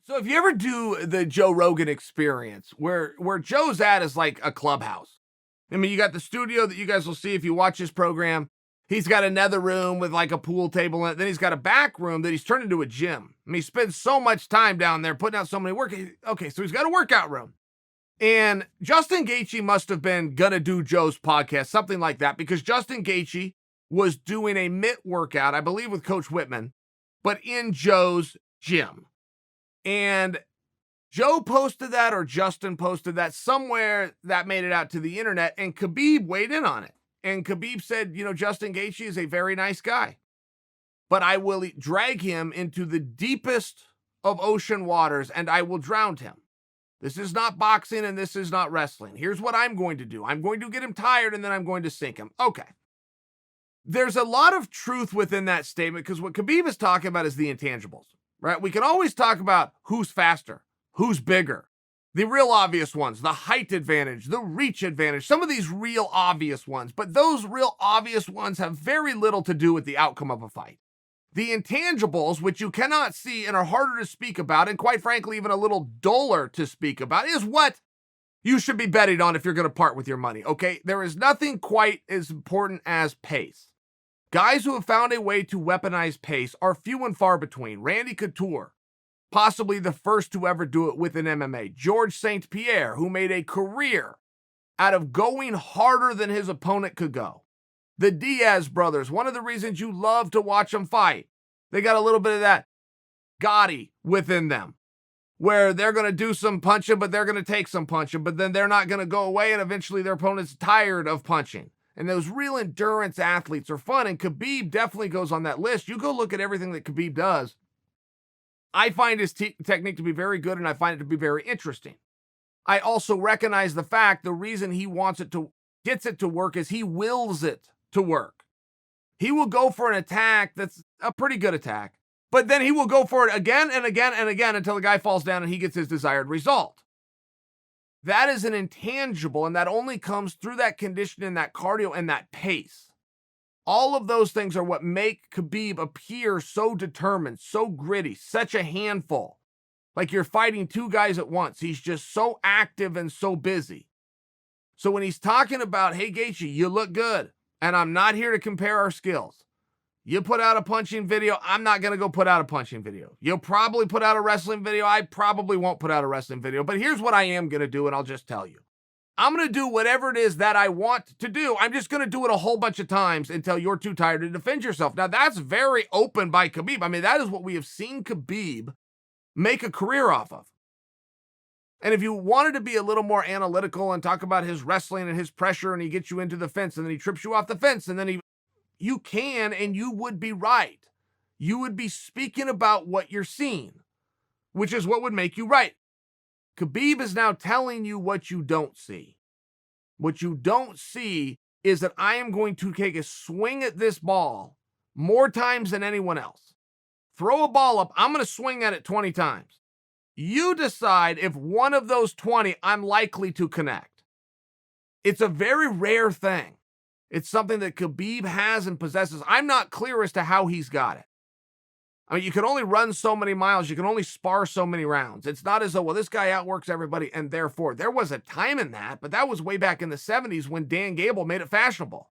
So if you ever do the Joe Rogan experience, where Joe's at is like a clubhouse. I mean, you got the studio that you guys will see if you watch his program. He's got another room with like a pool table in it. Then he's got a back room that he's turned into a gym. I mean, he spends so much time down there putting out so many work. Okay, so he's got a workout room. And Justin Gaethje must have been gonna do Joe's podcast, something like that, because Justin Gaethje was doing a mitt workout, I believe with Coach Whitman, but in Joe's gym. And Joe posted that, or Justin posted that, somewhere that made it out to the internet, and Khabib weighed in on it. And Khabib said, Justin Gaethje is a very nice guy, but I will drag him into the deepest of ocean waters and I will drown him. This is not boxing and this is not wrestling. Here's what I'm going to do. I'm going to get him tired and then I'm going to sink him. Okay. There's a lot of truth within that statement, because what Khabib is talking about is the intangibles, right? We can always talk about who's faster, who's bigger, the real obvious ones, the height advantage, the reach advantage, some of these real obvious ones, but those real obvious ones have very little to do with the outcome of a fight. The intangibles, which you cannot see and are harder to speak about, and quite frankly, even a little duller to speak about, is what you should be betting on if you're going to part with your money, okay? There is nothing quite as important as pace. Guys who have found a way to weaponize pace are few and far between. Randy Couture, possibly the first to ever do it within MMA. George St. Pierre, who made a career out of going harder than his opponent could go. The Diaz brothers, one of the reasons you love to watch them fight, they got a little bit of that Gotti within them, where they're going to do some punching, but they're going to take some punching, but then they're not going to go away, and eventually their opponent's tired of punching. And those real endurance athletes are fun, and Khabib definitely goes on that list. You go look at everything that Khabib does. I find his technique to be very good, and I find it to be very interesting. I also recognize the fact the reason he gets it to work is he wills it to work. He will go for an attack that's a pretty good attack, but then he will go for it again and again and again until the guy falls down and he gets his desired result. That is an intangible, and that only comes through that conditioning, that cardio, and that pace. All of those things are what make Khabib appear so determined, so gritty, such a handful. Like you're fighting two guys at once. He's just so active and so busy. So when he's talking about, hey, Gaethje, you look good, and I'm not here to compare our skills. You put out a punching video, I'm not going to go put out a punching video. You'll probably put out a wrestling video, I probably won't put out a wrestling video. But here's what I am going to do, and I'll just tell you. I'm going to do whatever it is that I want to do. I'm just going to do it a whole bunch of times until you're too tired to defend yourself. Now, that's very open by Khabib. I mean, that is what we have seen Khabib make a career off of. And if you wanted to be a little more analytical and talk about his wrestling and his pressure, and he gets you into the fence, and then he trips you off the fence, and then you can, and you would be right. You would be speaking about what you're seeing, which is what would make you right. Khabib is now telling you what you don't see. What you don't see is that I am going to take a swing at this ball more times than anyone else. Throw a ball up, I'm going to swing at it 20 times. You decide if one of those 20 I'm likely to connect. It's a very rare thing. It's something that Khabib has and possesses. I'm not clear as to how he's got it. I mean, you can only run so many miles. You can only spar so many rounds. It's not as though, well, this guy outworks everybody, and therefore, there was a time in that, but that was way back in the 70s when Dan Gable made it fashionable.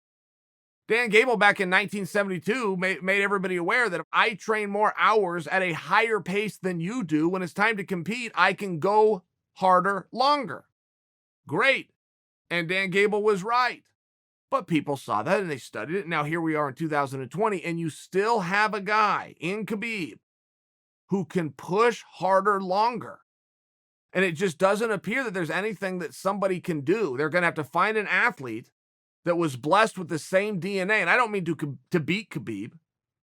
Dan Gable back in 1972 made everybody aware that if I train more hours at a higher pace than you do, when it's time to compete, I can go harder, longer. Great. And Dan Gable was right. But people saw that and they studied it. Now here we are in 2020, and you still have a guy in Khabib who can push harder, longer. And it just doesn't appear that there's anything that somebody can do. They're going to have to find an athlete that was blessed with the same DNA. And I don't mean to beat Khabib.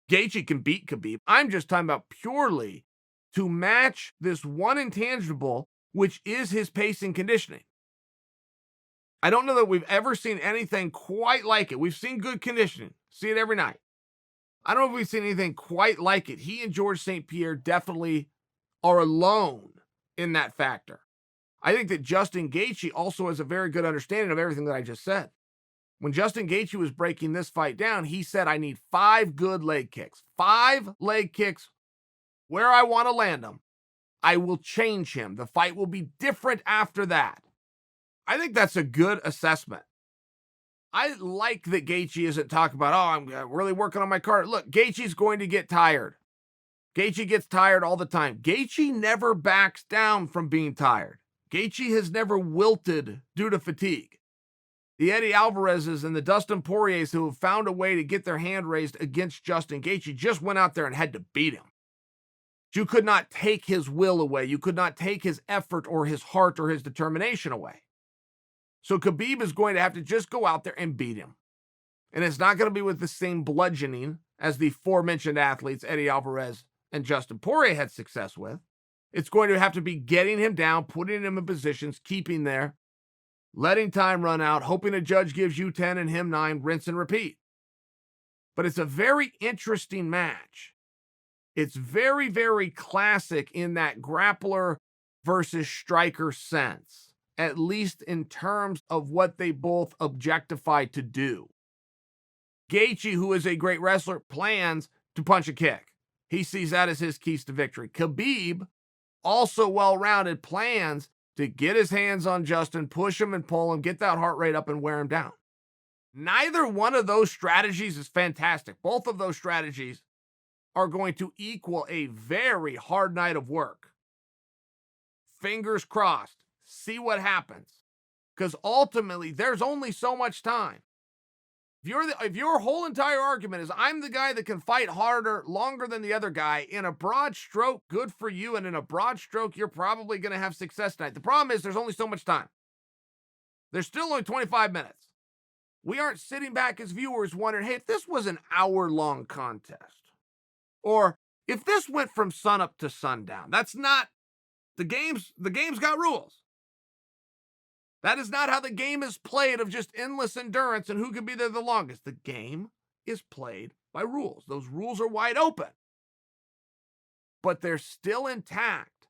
Gaethje can beat Khabib. I'm just talking about purely to match this one intangible, which is his pace and conditioning. I don't know that we've ever seen anything quite like it. We've seen good conditioning. See it every night. I don't know if we've seen anything quite like it. He and George St. Pierre definitely are alone in that factor. I think that Justin Gaethje also has a very good understanding of everything that I just said. When Justin Gaethje was breaking this fight down, he said, I need 5 good leg kicks. 5 leg kicks where I want to land them. I will change him. The fight will be different after that. I think that's a good assessment. I like that Gaethje isn't talking about, oh, I'm really working on my card. Look, Gaethje's going to get tired. Gaethje gets tired all the time. Gaethje never backs down from being tired. Gaethje has never wilted due to fatigue. The Eddie Alvarezes and the Dustin Poiriers who have found a way to get their hand raised against Justin Gaethje just went out there and had to beat him. You could not take his will away. You could not take his effort or his heart or his determination away. So Khabib is going to have to just go out there and beat him. And it's not going to be with the same bludgeoning as the aforementioned athletes, Eddie Alvarez and Justin Poirier, had success with. It's going to have to be getting him down, putting him in positions, keeping there, letting time run out, hoping a judge gives you 10 and him 9, rinse and repeat. But it's a very interesting match. It's very, very classic in that grappler versus striker sense, at least in terms of what they both objectify to do. Gaethje, who is a great wrestler, plans to punch a kick. He sees that as his keys to victory. Khabib, also well-rounded, plans to get his hands on Justin, push him and pull him, get that heart rate up and wear him down. Neither one of those strategies is fantastic. Both of those strategies are going to equal a very hard night of work. Fingers crossed. See what happens. Because ultimately, there's only so much time. If your whole entire argument is, I'm the guy that can fight harder, longer than the other guy, in a broad stroke, good for you, and in a broad stroke, you're probably going to have success tonight. The problem is there's only so much time. There's still only 25 minutes. We aren't sitting back as viewers wondering, hey, if this was an hour-long contest, or if this went from sunup to sundown, that's not, the game's got rules. That is not how the game is played, of just endless endurance and who can be there the longest. The game is played by rules. Those rules are wide open. But they're still intact.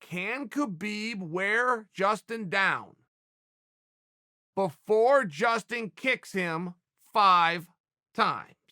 Can Khabib wear Justin down before Justin kicks him 5 times?